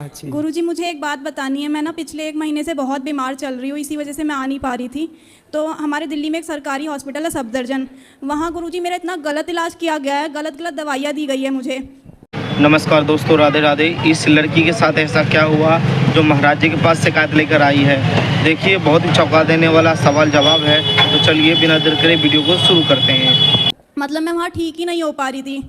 अच्छी। गुरुजी मुझे एक बात बतानी है। मैं ना पिछले 1 महीने से बहुत बीमार चल रही हूँ, इसी वजह से मैं आ नहीं पा रही थी। तो हमारे दिल्ली में एक सरकारी हॉस्पिटल है सफदरजंग, वहाँ गुरुजी मेरा इतना गलत इलाज किया गया है, गलत गलत दवाइयाँ दी गई है मुझे। नमस्कार दोस्तों, राधे राधे। इस लड़की के साथ ऐसा क्या हुआ जो महाराज जी के पास शिकायत लेकर आई है? देखिए, बहुत ही चौंका देने वाला सवाल जवाब है। तो चलिए बिना देर करे वीडियो को शुरू करते हैं। मतलब मैं वहाँ ठीक ही नहीं हो पा रही थी,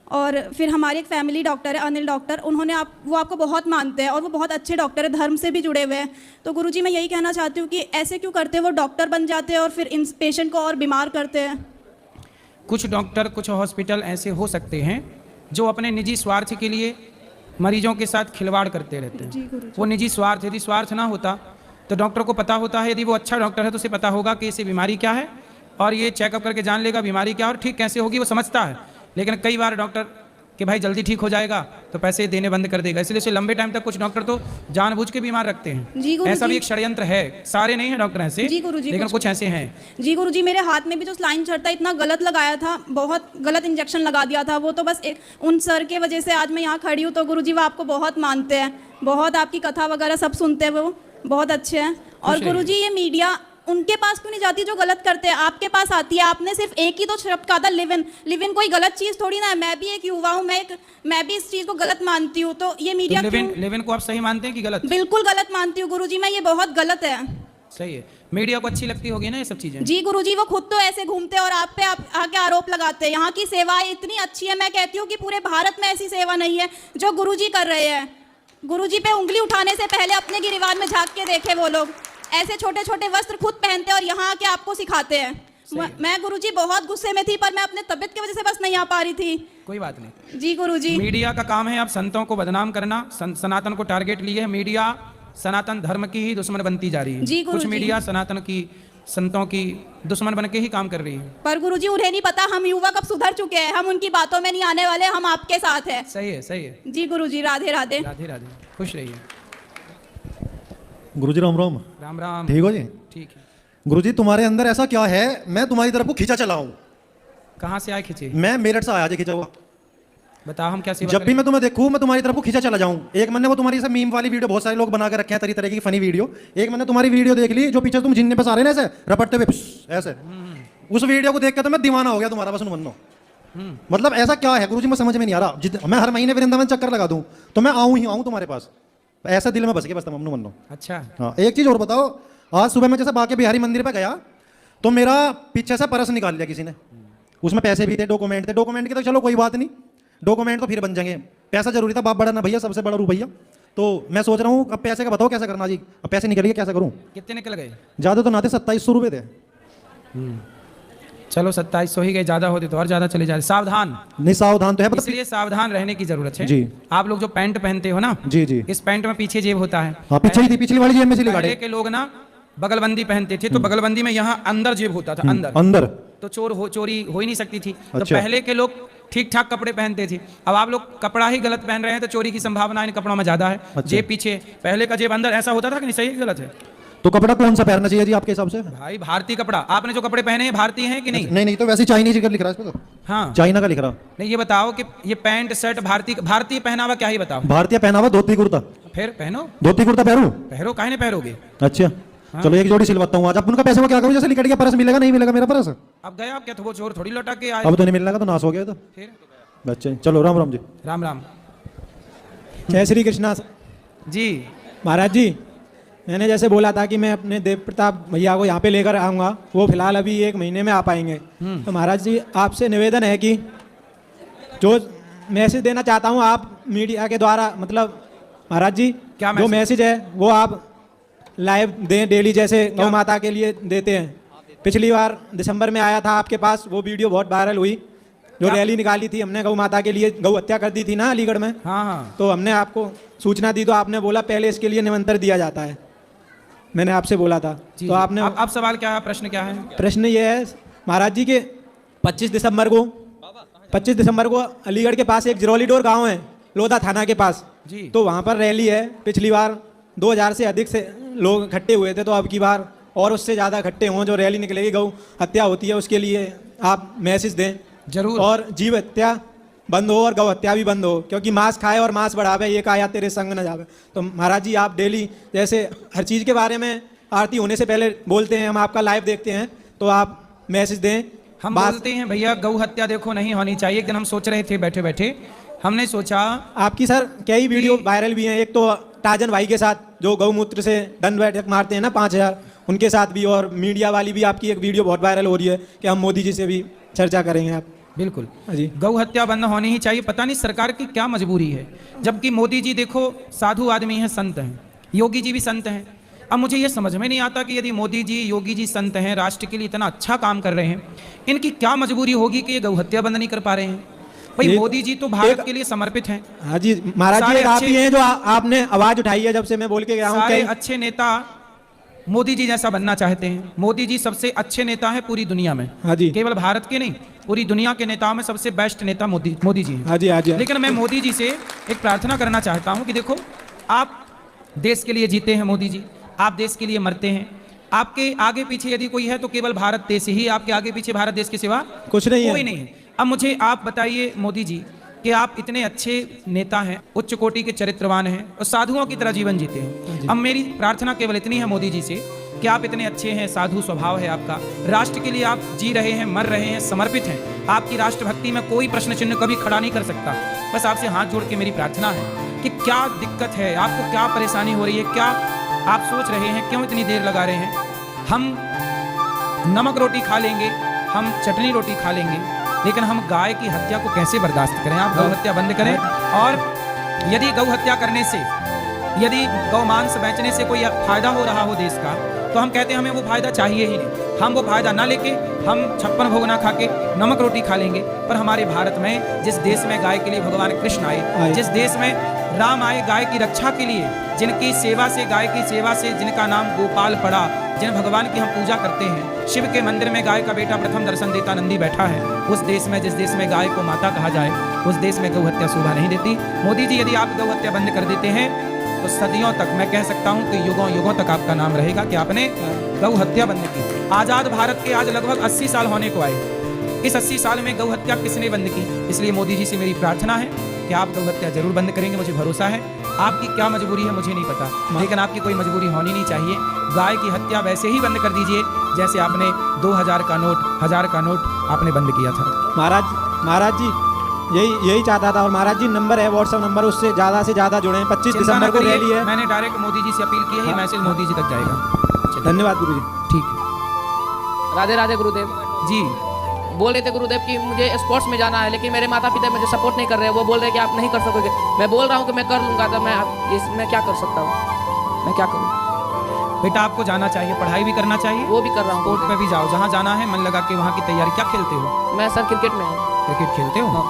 और फिर हमारे एक फैमिली डॉक्टर है अनिल डॉक्टर, उन्होंने वो आपको बहुत मानते हैं और वो बहुत अच्छे डॉक्टर है, धर्म से भी जुड़े हुए हैं। तो गुरुजी मैं यही कहना चाहती हूँ कि ऐसे क्यों करते हैं, वो डॉक्टर बन जाते हैं और फिर इन पेशेंट को और बीमार करते हैं। कुछ डॉक्टर, कुछ हॉस्पिटल ऐसे हो सकते हैं जो अपने निजी स्वार्थ के लिए मरीजों के साथ खिलवाड़ करते रहते हैं। वो निजी स्वार्थ, यदि स्वार्थ ना होता तो डॉक्टर को पता होता है, यदि वो अच्छा डॉक्टर है तो उसे पता होगा कि इसे बीमारी क्या है और ये चेकअप करके जान लेगा बीमारी क्या और ठीक कैसे होगी, वो समझता है। लेकिन कई बार डॉक्टर कि भाई जल्दी ठीक हो जाएगा तो पैसे देने बंद कर देगा, इसलिए लंबे टाइम तक कुछ डॉक्टर तो जानबूझ के बीमार रखते हैं। ऐसा भी एक षड्यंत्र है, सारे नहीं है डॉक्टर ऐसे, लेकिन कुछ ऐसे हैं। जी गुरुजी, मेरे हाथ में भी जो स्लाइन चढ़ता इतना गलत लगाया था, बहुत गलत इंजेक्शन लगा दिया था। वो तो बस उन सर के वजह से आज मैं यहाँ खड़ी हूँ। तो गुरुजी वो आपको बहुत मानते हैं, बहुत आपकी कथा वगैरह सब सुनते हैं, वो बहुत अच्छे हैं। और गुरुजी ये मीडिया उनके पास क्यों नहीं जाती जो गलत करते हैं, आपके पास आती है। आपने सिर्फ एक ही तो शब्द कहा था, लिव इन कोई गलत चीज थोड़ी ना है। मैं भी एक युवा हूँ, मैं भी इस चीज को गलत मानती हूँ। तो ये मीडिया तो लिव इन को आप सही मानते हैं कि गलत? बिल्कुल गलत मानती हूँ गुरुजी मैं, ये बहुत गलत है। सही है, मीडिया को अच्छी लगती होगी ना ये सब चीजें। जी गुरुजी, वो खुद तो ऐसे घूमते और आप पे आके आरोप लगाते हैं। यहाँ की सेवा इतनी अच्छी है, मैं कहती हूँ कि पूरे भारत में ऐसी सेवा नहीं है जो गुरुजी कर रहे हैं। गुरुजी पे उंगली उठाने से पहले अपने गिरिबान में झांक के देखे वो लोग। ऐसे छोटे छोटे वस्त्र खुद पहनते और यहाँ आके आपको सिखाते हैं। मैं गुरुजी बहुत गुस्से में थी, पर मैं अपने तबीयत की वजह से बस नहीं आ पा रही थी। कोई बात नहीं जी गुरुजी। मीडिया का काम है अब संतों को बदनाम करना, सनातन को टारगेट लिए मीडिया सनातन धर्म की ही दुश्मन बनती जा रही है। जी कुछ मीडिया सनातन की, संतों की दुश्मन बन के ही काम कर रही है। पर गुरुजी उन्हें नहीं पता हम युवा कब सुधर चुके हैं, हम उनकी बातों में नहीं आने वाले, हम आपके साथ है। सही है, सही है। जी गुरुजी, राधे राधे। राधे राधे, खुश रहिए। गुरुजी राम राम। राम राम। ठीक हो जी? ठीक है। गुरुजी तुम्हारे अंदर ऐसा क्या है, मैं तुम्हारी तरफ को खींचा चला हूँ। कहाँ से आए खींचे? मैं मेरठ से आया जी खींचा हुआ। बताओ हम क्या सेवा जब भी मैं तुम्हें देखूँ मैं तुम्हारी तरफ को खींचा चला जाऊँ। एक मैंने वो तुम्हारी मीम वाली वीडियो बहुत सारे लोग बना के रखे हैं, तरह तरह की फनी वीडियो। एक मैंने तुम्हारी वीडियो देख ली जो पीछे तुम जिन्ने बस आ रहे ना ऐसे रपटते हुए ऐसे, उस वीडियो को देख के तो मैं दीवाना हो गया तुम्हारा, बस मनो। मतलब ऐसा क्या है गुरुजी, मैं समझ में नहीं आ रहा। मैं हर महीने वृंदावन चक्कर लगा दूं तो मैं आऊँ ही आऊँ तुम्हारे पास, ऐसा दिल में बस गया बस तुम मनो। अच्छा हाँ, एक चीज और बताओ। आज सुबह मैं जैसे बाके बिहारी मंदिर पे गया तो मेरा पीछे से पर्स निकाल लिया किसी ने, उसमें पैसे भी थे, डॉक्यूमेंट थे। डॉक्यूमेंट की तो चलो कोई बात नहीं, डॉक्यूमेंट तो फिर बन जाएंगे, पैसा जरूरी था। बाप बड़ा ना भैया, सबसे बड़ा रू भैया। तो मैं सोच रहा हूँ अब पैसे का बताओ कैसे करना जी। अब पैसे निकल गए, कैसे करूँ? कितने निकल गए? ज़्यादा तो ना थे, 2700 रुपये थे। चलो 2700 ही गए, ज्यादा होते तो और ज्यादा चले जा रहे। सावधान। नहीं सावधान तो है, इसलिए सावधान रहने की जरूरत है जी। आप लोग जो पैंट पहनते हो ना, जी जी, इस पैंट में पीछे जेब होता है। हाँ पीछे ही थी, पिछली वाली जेब में से निकाले। पहले के लोग ना बगलबंदी पहनते थे, तो बगलबंदी में यहाँ अंदर जेब होता था, अंदर अंदर, तो चोरी हो ही नहीं सकती थी। तो अच्छा। पहले के लोग ठीक ठाक कपड़े पहनते थे। अब आप लोग कपड़ा ही गलत पहन रहे हैं तो चोरी की संभावना इन कपड़ों में ज्यादा है। अच्छा। जेब पीछे, पहले का जेब अंदर, ऐसा होता था कि नहीं? सही है गलत है? तो कपड़ा कौन सा पहनना चाहिए जी आपके हिसाब से? भाई भारतीय कपड़ा। आपने जो कपड़े पहने हैं भारतीय हैं कि नहीं? नहीं तो वैसे चाइनीज लिख रहा है इसमें तो। हाँ, चाइना का लिख रहा। नहीं ये बताओ कि ये पैंट शर्ट भारतीय पहनावा क्या ही बताओ। भारतीय पहनावा धोती कुर्ता। फिर पहनो, धोती कुर्ता पहनूं? पहरो, काहे नहीं पहरोगे? अच्छा चलो एक जोड़ी सिलवाता हूँ आज। अब उनका पैसे को क्या करूँ, जैसे निकट गया पर्स मिलेगा नहीं मिलेगा मेरा पर्स? अब गए आप क्या, तो वो चोर थोड़ी लौटा के आए। अब तो नहीं मिलने का तो नाश हो गया तो फिर अच्छा चलो राम राम जी। राम राम जय श्री कृष्णा जी। महाराज जी, मैंने जैसे बोला था कि मैं अपने देव प्रताप भैया को यहाँ पे लेकर आऊँगा, वो फिलहाल अभी 1 महीने में आ पाएंगे। तो महाराज जी आपसे निवेदन है कि जो मैसेज देना चाहता हूँ आप मीडिया के द्वारा, मतलब महाराज जी क्या जो मैसेज है वो आप लाइव दें डेली, जैसे गौ माता के लिए देते हैं। पिछली बार दिसंबर में आया था आपके पास, वो वीडियो बहुत वायरल हुई, जो रैली निकाली थी हमने गौ माता के लिए, गौ हत्या कर दी थी ना अलीगढ़ में। हाँ। तो हमने आपको सूचना दी तो आपने बोला पहले इसके लिए निमंत्रण दिया जाता है, मैंने आपसे बोला था। तो आपने अब सवाल क्या है, प्रश्न क्या है? प्रश्न ये है महाराज जी के 25 दिसंबर को अलीगढ़ के पास एक जिरौली डोर गांव है, लोधा थाना के पास जी। तो वहाँ पर रैली है। पिछली बार 2000 से अधिक से लोग इकट्ठे हुए थे, तो अब की बार और उससे ज़्यादा इकट्ठे हों, जो रैली निकलेगी गौ हत्या होती है उसके लिए आप मैसेज दें। जरूर। और जीव हत्या बंद हो और गौ हत्या भी बंद हो, क्योंकि मांस खाए और मांस बढ़ावे, ये कहा तेरे संग न जावे। तो महाराज जी आप डेली जैसे हर चीज़ के बारे में आरती होने से पहले बोलते हैं, हम आपका लाइव देखते हैं, तो आप मैसेज दें। हम बोलते हैं भैया गौ हत्या देखो नहीं होनी चाहिए। एक दिन हम सोच रहे थे बैठे बैठे, हमने सोचा आपकी सर कई वीडियो वायरल भी हैं। एक तो टाजन भाई के साथ जो गौमूत्र से दंड बैठक मारते हैं ना 5000, उनके साथ भी, और मीडिया वाली भी आपकी एक वीडियो बहुत वायरल हो रही है कि हम मोदी जी से भी चर्चा करेंगे आप। बिल्कुल जी, गौ हत्या बंद होनी ही चाहिए। पता नहीं सरकार की क्या मजबूरी है, जबकि मोदी जी देखो साधु आदमी हैं, संत हैं, योगी जी भी संत हैं। अब मुझे ये समझ में नहीं आता कि यदि मोदी जी योगी जी संत हैं, राष्ट्र के लिए इतना अच्छा काम कर रहे हैं, इनकी क्या मजबूरी होगी कि ये गौ हत्या बंद नहीं कर पा रहे हैं। भाई मोदी जी तो भारत के लिए समर्पित हैं। हाँ जी महाराज जी, आप ही हैं जो आपने आवाज उठाई है जब से मैं बोल के गया हूँ। सारे अच्छे नेता मोदी जी जैसा बनना चाहते हैं। मोदी जी सबसे अच्छे नेता है पूरी दुनिया में। हाँ जी, केवल भारत के नहीं, पूरी दुनिया के नेताओं में सबसे बेस्ट नेता मोदी जी हैं। हाँ जी, हाँ जी। लेकिन मैं मोदी जी से एक प्रार्थना करना चाहता हूं कि देखो, आप देश के लिए जीते हैं मोदी जी, आप देश के लिए मरते हैं। आपके आगे पीछे यदि कोई है तो केवल भारत देश ही, आपके आगे पीछे भारत देश के सिवा कुछ नहीं कोई है। नहीं है। अब मुझे आप बताइए मोदी जी कि आप इतने अच्छे नेता हैं, उच्च कोटि के चरित्रवान हैं और साधुओं की तरह जीवन जीते हैं। अब मेरी प्रार्थना केवल इतनी है मोदी जी से कि आप इतने अच्छे हैं, साधु स्वभाव है आपका, राष्ट्र के लिए आप जी रहे हैं, मर रहे हैं, समर्पित हैं, आपकी राष्ट्रभक्ति में कोई प्रश्न चिन्ह कभी खड़ा नहीं कर सकता। बस आपसे हाथ जोड़ के मेरी प्रार्थना है कि क्या दिक्कत है आपको, क्या परेशानी हो रही है, क्या आप सोच रहे हैं, क्यों इतनी देर लगा रहे हैं। हम नमक रोटी खा लेंगे, हम चटनी रोटी खा लेंगे, लेकिन हम गाय की हत्या को कैसे बर्दाश्त करें। आप गौ हत्या बंद करें। और यदि गौ हत्या करने से, यदि गौ मांस बेचने से कोई फायदा हो रहा हो देश का, तो हम कहते हैं हमें वो फायदा चाहिए ही नहीं। हम वो फायदा ना लेके हम 56 भोग ना खा के नमक रोटी खा लेंगे। पर हमारे भारत में, जिस देश में गाय के लिए भगवान कृष्ण आए, जिस देश में राम आए गाय की रक्षा के लिए, जिनकी सेवा से, गाय की सेवा से जिनका नाम गोपाल पड़ा, जिन भगवान की हम पूजा करते हैं, शिव के मंदिर में गाय का बेटा प्रथम दर्शन देता नंदी बैठा है, उस देश में, जिस देश में गाय को माता कहा जाए, उस देश में गौ हत्या शोभा नहीं देती। मोदी जी यदि आप गौ हत्या बंद कर देते हैं तो सदियों तक, मैं कह सकता हूं कि युगों युगों तक आपका नाम रहेगा कि आपने गौ हत्या बंद की। आज़ाद भारत के आज लगभग 80 साल होने को आए। इस 80 साल में गौ हत्या किसने बंद की? इसलिए मोदी जी से मेरी प्रार्थना है कि आप गौ हत्या जरूर बंद करेंगे। मुझे भरोसा है। आपकी क्या मजबूरी है मुझे नहीं पता, लेकिन आपकी कोई मजबूरी होनी नहीं चाहिए। गाय की हत्या वैसे ही बंद कर दीजिए जैसे आपने 2000 का नोट, 1000 का नोट आपने बंद किया था। महाराज जी यही चाहता था। और महाराज जी नंबर है, व्हाट्सएप नंबर, उससे ज़्यादा से ज़्यादा जुड़े हैं। 25 दिसंबर को रैली है। मैंने डायरेक्ट मोदी जी से अपील की है, ये मैसेज मोदी जी तक जाएगा। धन्यवाद गुरु जी। ठीक है। राधे राधे गुरुदेव जी बोल रहे थे गुरुदेव कि मुझे स्पोर्ट्स में जाना है, लेकिन मेरे माता पिता मुझे सपोर्ट नहीं कर रहे हैं। वो बोल रहे हैं कि आप नहीं कर सकोगे। मैं बोल रहा हूँ कि मैं कर लूँगा, तो मैं इसमें क्या कर सकता हूँ, मैं क्या करूँ? बेटा आपको जाना चाहिए, पढ़ाई भी करना चाहिए, वो भी कर रहा हूँ। कोर्ट पे भी जाओ, जहाँ जाना है मन लगा के वहाँ की तैयारी। क्या खेलते हो? मैं सर क्रिकेट में हूँ। क्रिकेट खेलते हो?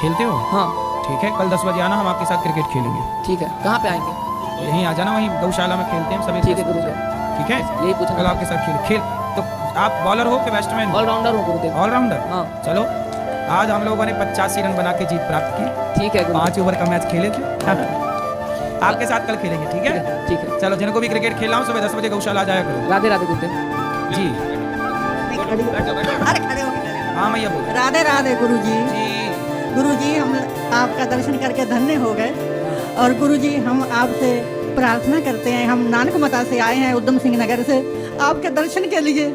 खेलते हो? हाँ ठीक है, कल 10 बजे आना, हम आपके साथ क्रिकेट खेलेंगे। ठीक है, कहाँ पे आएंगे? यहीं आ जाना, वहीं गौशाला में खेलते हैं सभी। ठीक है गुरुदेव, ठीक है, यही पूछना। कल आपके साथ खेल। तो आप बॉलर हो कि बैट्समैन? ऑलराउंडर हूँ गुरुदेव। ऑलराउंडर? हाँ। चलो, आज हम लोगों ने 85 रन बना के जीत प्राप्त की। ठीक है गुरुदेव। 5 ओवर का मैच खेले थे। आपके साथ कल खेलेंगे, ठीक है? ठीक है। चलो, जिनको भी क्रिकेट खेलना हो सुबह 10 बजे गौशाला आ जाया करो। राधे राधे गुरुदेव जी। अरे खड़े हो। हाँ मैया बोल। राधे राधे गुरुजी। जी गुरुजी, हम आपका दर्शन करके धन्य हो गए। और गुरुजी, हम आपसे प्रार्थना करते हैं, हम नानक मता से आए हैं, उधम सिंह नगर से, आपके दर्शन के लिए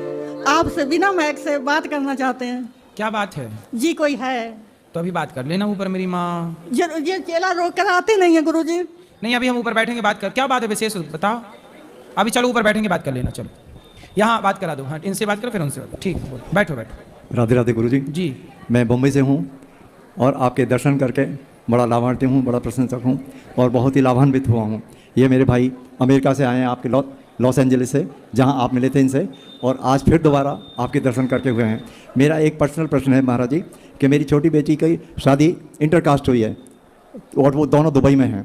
आपसे बिना माइक से बात करना चाहते हैं। क्या बात है? जी कोई है तो अभी बात कर लेना ऊपर मेरी माँ। ये चेला रोक कर आते नहीं है गुरुजी। नहीं, अभी हम ऊपर बैठेंगे, बात कर। क्या बात है विशेष बताओ। अभी चलो ऊपर बैठेंगे, बात कर लेना। चलो यहाँ बात करा दो। हाँ, इनसे बात करो फिर उनसे बात। ठीक है, बैठो बैठो। राधे राधे गुरुजी। जी मैं बम्बई से हूँ और आपके दर्शन करके बड़ा लाभार्थी हूँ, बड़ा प्रशंसक हूँ और बहुत ही लाभान्वित हुआ हूँ। ये मेरे भाई अमेरिका से आए हैं, आपके लॉस एंजलिस से, जहाँ आप मिले थे इनसे, और आज फिर दोबारा आपके दर्शन करके हुए हैं। मेरा एक पर्सनल प्रश्न है महाराज जी कि मेरी छोटी बेटी की शादी इंटरकास्ट हुई है और वो दोनों दुबई में हैं।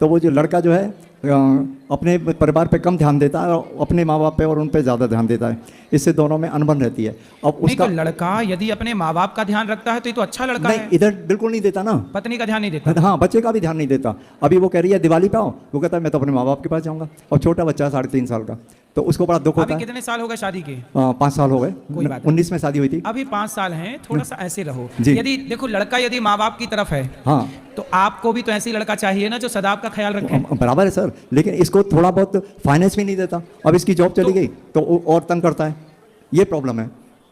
तो वो जो लड़का जो है अपने परिवार पे कम ध्यान देता है और अपने माँ बाप पे और उन पे ज़्यादा ध्यान देता है। इससे दोनों में अनबन रहती है। अब उसका तो लड़का यदि अपने माँ बाप का ध्यान रखता है तो ये तो अच्छा लड़का नहीं, है। इधर बिल्कुल नहीं देता ना, पत्नी का ध्यान नहीं देता। हाँ, बच्चे का भी ध्यान नहीं देता। अभी वो कह रही है दिवाली पे आओ, वो कहता है मैं तो अपने माँ बाप के पास जाऊँगा। और छोटा बच्चा है 3.5 साल का, तो उसको बड़ा दुख होता अभी है। कितने साल हो गए शादी के? 5 साल हो गए, कोई बात नहीं। 19 में शादी हुई थी। अभी 5 साल हैं, थोड़ा सा ऐसे रहो। जी। यदि देखो लड़का यदि माँ बाप की तरफ है हाँ तो आपको भी तो ऐसे ही लड़का चाहिए ना जो सदा आपका ख्याल रखे। बराबर है सर, लेकिन इसको थोड़ा बहुत फाइनेंस भी नहीं देता। अब इसकी जॉब चली गई तो वो और तंग करता है, ये प्रॉब्लम है।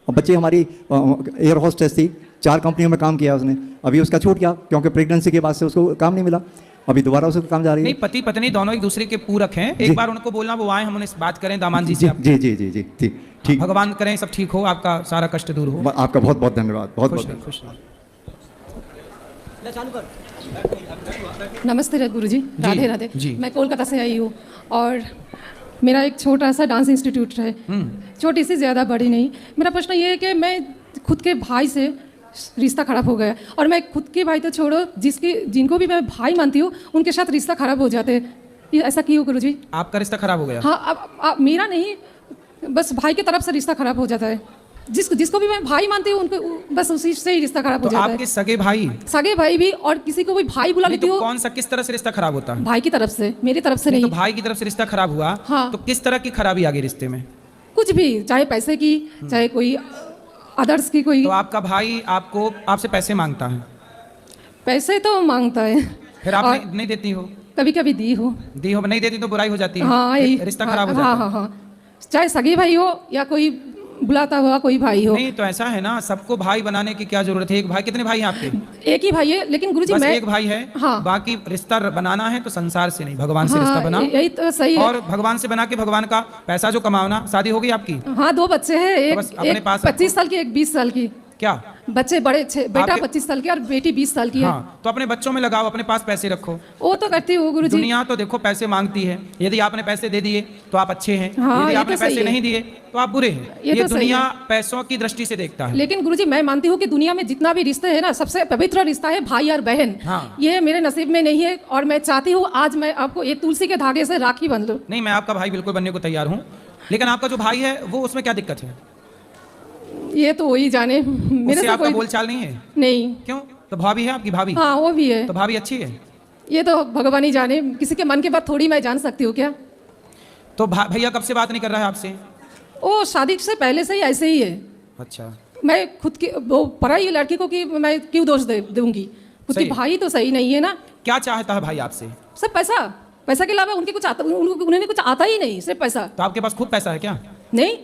अब बच्ची हमारी एयर होस्टेस थी, 4 कंपनियों में काम किया उसने, अभी उसका छूट गया क्योंकि प्रेगनेंसी के बाद से उसको काम नहीं मिला, अभी दोबारा उसको काम जा रही नहीं, है। पति पत्नी दोनों एक दूसरे के पूरक हैं। जी। एक बार उनको बोलना वो आए, हम उन्हें बात करें दामाद जी से। जी आप जी जी जी जी जी ठीक। भगवान करें सब ठीक हो, आपका सारा कष्ट दूर हो। आपका बहुत बहुत धन्यवाद, बहुत खुश बहुत रहो, खुश रहो। नमस्ते गुरुजी, राधे राधे। जी। मैं कोलकाता से आई हूँ और मेरा एक छोटा सा डांस इंस्टीट्यूट है, छोटी सी, ज़्यादा बड़ी नहीं। मेरा प्रश्न ये है कि मैं खुद के भाई से रिश्ता खराब हो गया, और मैं खुद के भाई तो छोड़ो, जिनको भी मैं भाई मानती हूँ उनके साथ रिश्ता खराब हो जाते हैं। ये ऐसा क्यों गुरुजी? आपका रिश्ता खराब हो गया? हाँ, अब मेरा नहीं, बस भाई की तरफ से रिश्ता खराब हो जाता है। जिसको भी मैं भाई मानती हूँ उनको बस उसी से ही रिश्ता खराब हो तो जाता है। आपके सगे भाई? सगे भाई भी, और किसी को भी भाई बुला नहीं, लेती तो हूँ। कौन सा किस तरह से रिश्ता खराब होता है? भाई की तरफ से, मेरी तरफ से नहीं, नहीं। तो भाई की तरफ से रिश्ता खराब हुआ। हाँ। तो किस तरह की खराबी आ गई रिश्ते में? कुछ भी, चाहे पैसे की, चाहे कोई अदर्स की कोई। तो आपका भाई आपसे पैसे मांगता है? पैसे तो मांगता है, फिर आप और नहीं देती हो? कभी कभी दी हो। दी हो, नहीं देती तो बुराई हो जाती है। हाँ, यही रिश्ता खराब हो हाँ, जाता है। हाँ हाँ, चाहे सगे भाई हो या कोई बुलाता हुआ कोई भाई हो। नहीं, तो ऐसा है ना, सबको भाई बनाने की क्या जरूरत है? एक भाई, कितने भाई हैं आपके? एक ही भाई है, लेकिन गुरुजी बस मैं एक भाई है। हाँ। बाकी रिश्ता बनाना है तो संसार से नहीं, भगवान से रिश्ता हाँ, बनाओ। यही तो सही है। और भगवान से बना के भगवान का पैसा जो कमाओना। शादी हो गई आपकी? हाँ, 2 बच्चे हैं, एक बस अपने एक पास 25 साल की, एक 20 साल की। क्या बच्चे बड़े, बेटा आपके- 25 साल की और बेटी 20 साल की है। हाँ, तो अपने बच्चों में लगाओ, अपने पास पैसे रखो। वो तो करती हूँ गुरुजी। दुनिया तो देखो पैसे मांगती है। यदि आपने पैसे दे दिए तो आप अच्छे हैं, हाँ, यदि ये आपने तो सही पैसे है। नहीं दिए तो आप बुरे हैं। ये ये तो सही दुनिया है। पैसों की दृष्टि से देखता है। लेकिन गुरुजी मैं मानती हूँ कि दुनिया में जितना भी रिश्ते है ना, सबसे पवित्र रिश्ता है भाई और बहन। हाँ। ये मेरे नसीब में नहीं है, और मैं चाहती हूँ आज मैं आपको ये तुलसी के धागे से राखी बंध लूँ। नहीं, मैं आपका भाई बिल्कुल बनने को तैयार हूँ, लेकिन आपका जो भाई है वो, उसमें क्या दिक्कत है? ये तो वही जाने, मेरे उससे से आपका कोई बोलचाल नहीं है? नहीं। क्यों? तो भाभी है आपकी? भाभी हाँ, वो भी है। तो भाभी अच्छी है? ये तो भगवान ही जाने, किसी के मन की बात थोड़ी मैं जान सकती हूँ क्या? तो भैया कब से बात नहीं कर रहा है आपसे? वो शादी से पहले से ही ऐसे ही है। अच्छा। मैं खुद की वो पराई लड़की को कि मैं क्यों दोष दूंगी? खुद की सही। भाई तो सही नहीं है ना। क्या चाहता है भाई आपसे? सब पैसा, पैसा के अलावा उनके कुछ आता, उन्हें कुछ आता ही नहीं, सिर्फ पैसा। तो आपके पास खूब पैसा है क्या? नहीं,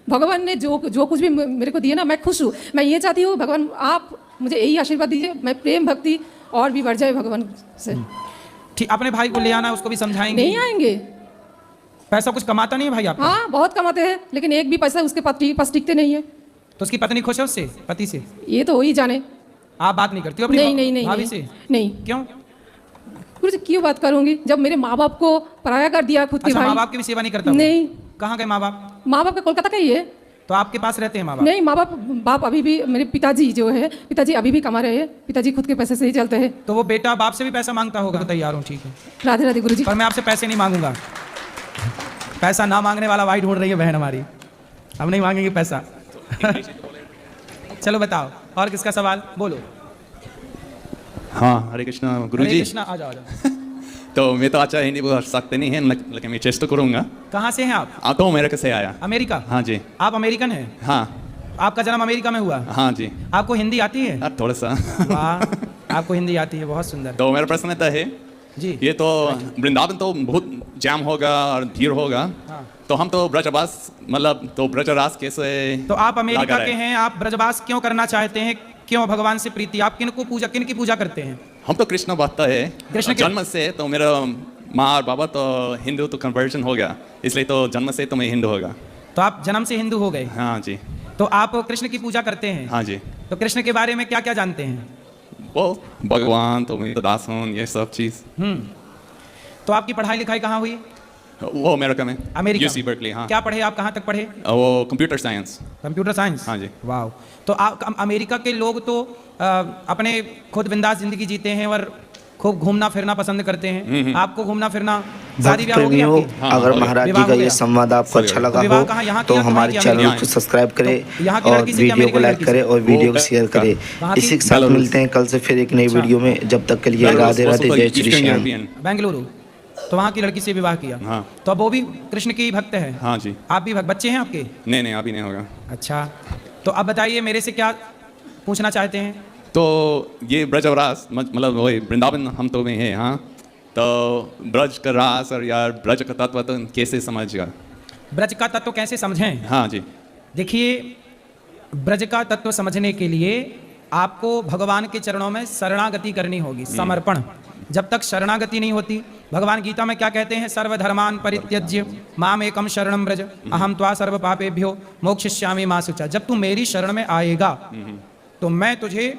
भगवान ने जो कुछ भी मेरे को दिया ना, मैं खुश हूँ। मैं ये चाहती हूँ भगवान आप मुझे यही आशीर्वाद दीजिए, मैं प्रेम भक्ति और भी बढ़ जाए भगवान से। ठीक, अपने भाई को ले आना, उसको भी समझाएंगे। नहीं आएंगे। पैसा कुछ कमाता नहीं है भाई आपका? हाँ, बहुत कमाते हैं, लेकिन एक भी पैसा उसके पास टिकते नहीं है। तो उसकी पत्नी खुश है उससे, पति से? ये तो वही जाने। आप बात नहीं करती हो अपनी नहीं भाभी से? नहीं। क्यों? गुरुजी क्यों बात करूंगी, जब मेरे माँ बाप को पराया कर दिया खुद के अच्छा, भाई। माँ बाप की भी सेवा नहीं करता वो? नहीं। कहाँ गए माँ बाप? माँ बाप का कोलकाता का ही है। तो आपके पास रहते हैं माँ बाप? नहीं, माँ बाप अभी भी, मेरे पिताजी जो है, पिताजी अभी भी कमा रहे हैं, पिताजी खुद के पैसे से ही चलते हैं। तो वो बेटा बाप से भी पैसा मांगता होगा? तो तैयार हूँ, ठीक है। राधे राधे गुरुजी। पर मैं आपसे पैसे नहीं मांगूंगा। पैसा ना मांगने वाला भाई ढूंढ रही है बहन हमारी, हम नहीं मांगेंगे पैसा। चलो बताओ, और किसका सवाल? बोलो। हाँ, हरे कृष्णा हरे गुरुजी। कृष्णा, आ जाओ। तो मैं तो अच्छा हिंदी बोल सकते नहीं है, लेकिन मैं चेष्टा करूँगा। कहाँ से हैं आप? तो अमेरिका से आया। अमेरिका? हाँ जी। आप अमेरिकन हैं? हाँ। आपका जन्म अमेरिका में हुआ? हाँ जी। आपको हिंदी आती है? थोड़ा सा। वाह, आपको हिंदी आती है, बहुत सुंदर। तो मेरा प्रश्न था है जी। ये तो वृंदावन तो बहुत जाम होगा और भीड़ होगा। हाँ। तो हम तो ब्रजवास, मतलब तो ब्रजरास कैसे? तो आप अमेरिका लगा के रहे? हैं, आप ब्रजवास क्यों करना चाहते हैं? क्यों भगवान से प्रीति? आप किन की पूजा करते हैं? हम तो कृष्ण भक्त है कृष्ण के- जन्म से। तो मेरा माँ और बाबा तो हिंदू, तो कन्वर्जन हो गया, इसलिए तो जन्म से तो मैं हिंदू होगा। तो आप जन्म से हिंदू हो गए? हाँ जी। तो आप कृष्ण की पूजा करते हैं? हाँ जी। तो कृष्ण के बारे में क्या क्या जानते हैं? वो भगवान, तो मैं तो दास हूँ, ये सब चीज़। तो आपकी पढ़ाई लिखाई कहाँ हुई? वो अमेरिका में, अमेरिका यूसी में। बर्कली। हाँ। क्या पढ़े आप? कहाँ तक पढ़े? वो कंप्यूटर साइंस। Computer science? हाँ जी। वाह। तो आप अमेरिका के लोग तो अपने खुद बिंदास जिंदगी जीते हैं और खूब घूमना फिरना पसंद करते हैं। आपको घूमना फिरना, शादी ब्याह हो गई प्रेमियों, आपकी? अगर महाराज जी विवाह का हो ये गया? संवाद आपको अच्छा लगा विवाह हो कहाँ? यहाँ तो किया, हमारे कहाँ किया? चैनल को सब्सक्राइब करें तो यहाँ की और लड़की से क्या वीडियो को अमेरिकन लाइक लड़की करें से? और वीडियो को वो शेयर करें। वहाँ की? इसी के साथ मिलते हैं कल से फिर एक नई वीडियो में। जब तक के लिए राधे राधे, जय श्री श्याम। बेंगलुरु? तो वहाँ की लड़की से विवाह किया। हाँ। तो अब वो भी कृष्ण की भक्त है। हाँ जी। आप भी भक्त, बच्चे हैं आपके? नहीं नहीं अभी नहीं होगा। अच्छा, तो अब बताइए मेरे से क्या पूछना चाहते हैं? तो ये ब्रज और रास मतलब वही वृंदावन हम तो में है। हाँ, तो ब्रज का रास और यार ब्रज का तत्व तो कैसे समझेगा? ब्रज का तत्व कैसे समझें? हाँ जी। देखिए, ब्रज का तत्व समझने के लिए आपको भगवान के चरणों में शरणागति करनी होगी, समर्पण। जब तक शरणागति नहीं होती, भगवान गीता में क्या कहते हैं? सर्वधर्मान परित्यज्य माम एकम शरणम ब्रज अहम त्वा सर्व पापेभ्यो मोक्षयिष्यामि मा शुचा। जब तू मेरी शरण में आएगा तो मैं तुझे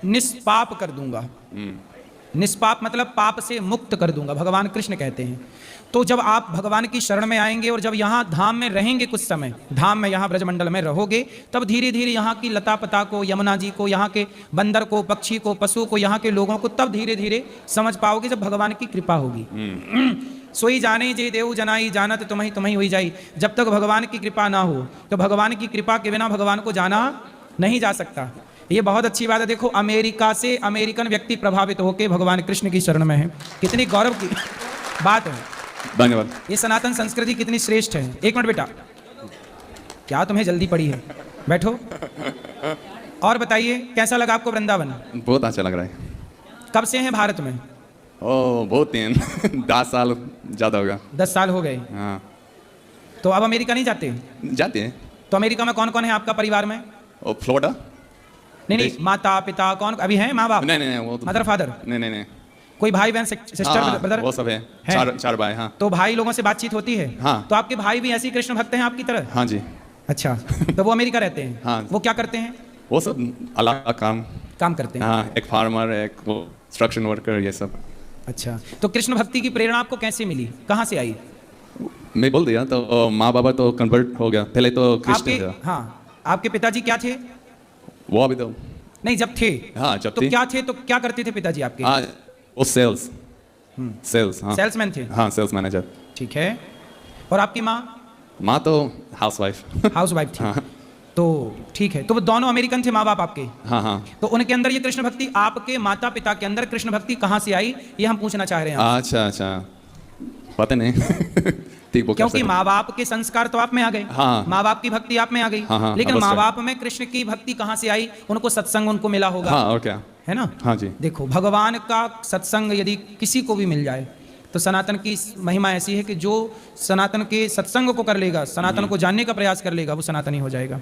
निष्पाप कर दूंगा। निष्पाप मतलब पाप से मुक्त कर दूंगा, भगवान कृष्ण कहते हैं। तो जब आप भगवान की शरण में आएंगे और जब यहाँ धाम में रहेंगे कुछ समय, धाम में यहाँ ब्रजमंडल में रहोगे, तब धीरे धीरे यहाँ की लता पता को, यमुना जी को, यहाँ के बंदर को, पक्षी को, पशु को, यहाँ के लोगों को तब धीरे धीरे समझ पाओगे जब भगवान की कृपा होगी। सोई जाने जे देव जनाई जानत तुम्हें तुम्हें हुई जाई। जब तक भगवान की कृपा ना हो तो भगवान की कृपा के बिना भगवान को जाना नहीं जा सकता। ये बहुत अच्छी बात है। देखो, अमेरिका से अमेरिकन व्यक्ति प्रभावित होकर भगवान कृष्ण की शरण में है, कितनी गौरव की बात है। धन्यवाद। ये सनातन संस्कृति कितनी श्रेष्ठ है। एक मिनट बेटा, क्या तुम्हें जल्दी पड़ी है? बैठो और बताइए कैसा लगा आपको वृंदावन? बहुत अच्छा लग रहा है। कब से हैं भारत में? ओह बहुत दिन 10 साल ज़्यादा होगा। 10 साल हो गए। हाँ। तो अब अमेरिका नहीं जाते? जाते हैं। तो अमेरिका में कौन कौन है आपका परिवार में? और फ्लोरिडा? नहीं, माता पिता कौन अभी हैं? माँ बाप? नहीं वो तो मदर फादर? नहीं। कोई भाई बहन सिस्टर हाँ, ब्रदर? वो सब है। चार भाई। हाँ। तो भाई लोगों से बातचीत होती है? हाँ। तो आपके भाई भी ऐसे ही कृष्ण भक्त हैं आपकी तरह? हाँ जी। अच्छा, तो वो अमेरिका रहते हैं? हाँ। वो क्या करते हैं? वो सब अलग काम करते हैं? हाँ, एक फार्मर, एक वो कंस्ट्रक्शन वर्कर, ये सब। अच्छा, तो कृष्ण भक्ति की प्रेरणा आपको कैसे मिली, कहाँ से आई? मैं बोल दिया तो माँ बाबा तो कन्वर्ट हो गया। पहले तो कृष्ण था। हाँ, आपके पिताजी क्या थे? वो अभी तो नहीं, जब थे। हाँ, जब तो थे। क्या थे, तो क्या करते थे पिताजी आपके? हाँ, वो सेल्स। हाँ। सेल्समैन थे? हाँ, सेल्स मैनेजर। ठीक है। और आपकी माँ? माँ तो हाउसवाइफ। हाउसवाइफ थी। हाँ। तो ठीक है, तो वो दोनों अमेरिकन थे माँ बाप आपके? हाँ। तो उनके अंदर ये कृष्ण भक्ति, आपके माता पिता के अंदर कृष्ण भक्ति कहाँ से आई, ये हम पूछना चाह रहे हैं आपसे। अच्छा पता नहीं। ठीक, क्योंकि माँ बाप के संस्कार तो आप में आ गए। हाँ। माँ बाप की भक्ति आप में आ गई। हाँ, लेकिन अवश्य। माँ बाप में कृष्ण की भक्ति कहाँ से आई? उनको सत्संग उनको मिला होगा। हाँ, और क्या है ना? हाँ जी। देखो, भगवान का सत्संग यदि किसी को भी मिल जाए तो सनातन की महिमा ऐसी है कि जो सनातन के सत्संग को कर लेगा, सनातन को जानने का प्रयास कर लेगा, वो सनातनी हो जाएगा।